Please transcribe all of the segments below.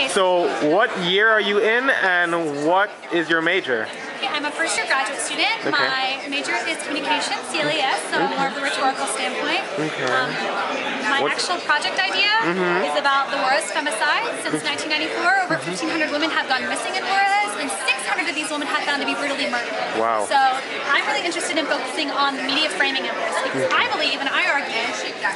Okay. So what year are you in and what is your major? Okay, I'm a first-year graduate student. Okay. My major is communications, CLES, so more of the rhetorical standpoint. Okay. My actual project idea is about the Juarez Femicides. Since 1994, over 1,500 women have gone missing in Juarez, and 600 of these women have found to be brutally murdered. Wow. So I'm really interested in focusing on the media framing of this, because I believe, and I argue,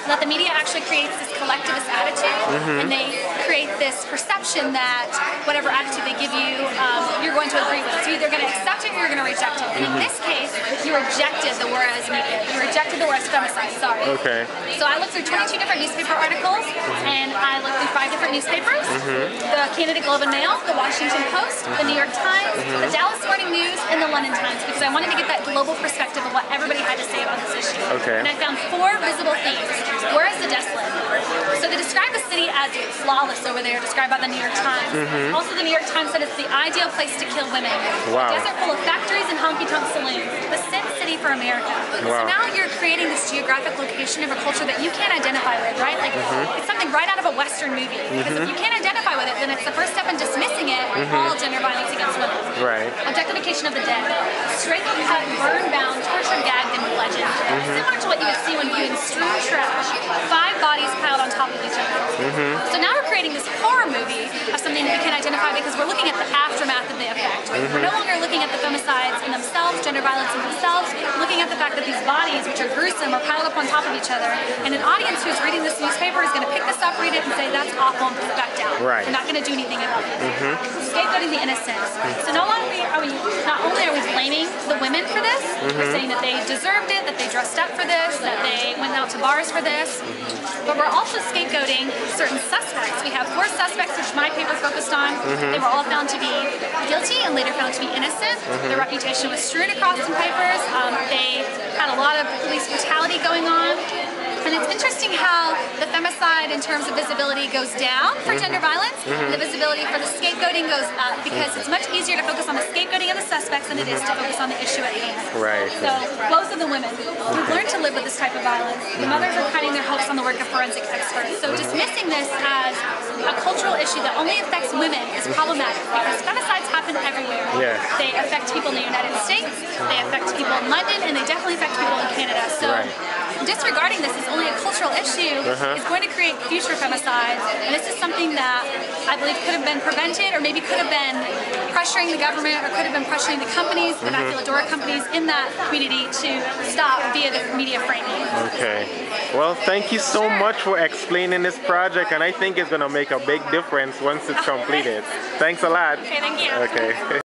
that the media actually creates this collectivist attitude, and they create this perception that whatever attitude they give you, you're going to agree with. So you're either going to accept it or you're going to reject it. And in this case, you rejected the Juarez media. You rejected the Juarez Femicides, sorry. Okay. So I looked through 22 different newspaper articles, and I looked through 5 different newspapers. The Canada Globe and Mail, the Washington Post, the New York Times, the Dallas Morning News, and the London Times, because I wanted to get that global perspective of what everybody had to say about this issue. Okay. And I found 4 visible themes. Whereas the desolate. So they describe the city as flawless over there, described by the New York Times. Also, the New York Times said it's the ideal place to kill women. Wow. A desert full of factories and honky-tonk saloons. The sin city for America. Wow. So now you're creating this geographic location of a culture that you can't identify with, right? Like, it's something right out of a Western movie. Because if you can't identify with it, then it's the first step in dismissing it with all gender violence against women. Right. Objectification of the dead. Strangled, cut, burned, bound, tortured, gagged, and bludgeoned. Similar to what you would see when viewing strewn trash. 5 bodies piled on top of each other. So now we're creating this horror movie of something that we can identify because we're looking at the aftermath of the effect. We're no longer looking at the femicides in themselves, gender violence in themselves, looking at the fact that these bodies, which are gruesome, are piled up on top of each other. And an audience who's reading this newspaper is going to pick this up, read it, and say, that's awful, and put it back down. Right. We're not going to do anything about it. Scapegoating the innocent. So not only are we blaming the women for this, we're saying that they deserved it, that they dressed up for this, that they went out to bars for this, but we're also scapegoating certain suspects. We have 4 suspects, which my paper focused on. They were all found to be guilty and later found to be innocent. Their reputation was strewn across some papers. They had a lot of police brutality going on. And it's interesting how the femicide in terms of visibility goes down for gender violence, and the visibility for the scapegoating goes up because it's much easier to focus on the scapegoating of the suspects than it is to focus on the issue at hand. Right. So both of the women, we've learned to live with this type of violence. The mothers are pinning their hopes on the work of forensic experts. So dismissing this as a cultural issue that only affects women is problematic because femicides happen everywhere. Yes. They affect people in the United States, they affect people in London, and they definitely affect people in Canada. So disregarding this as only a cultural issue is going to create future femicides, and this is something that I believe could have been prevented, or maybe could have been pressuring the government, or could have been pressuring the companies, the maquiladora companies in that community to stop via the media framing. Okay. Well, thank you so much for explaining this project, and I think it's going to make a big difference once it's completed. Thanks a lot. Okay, thank you. Okay.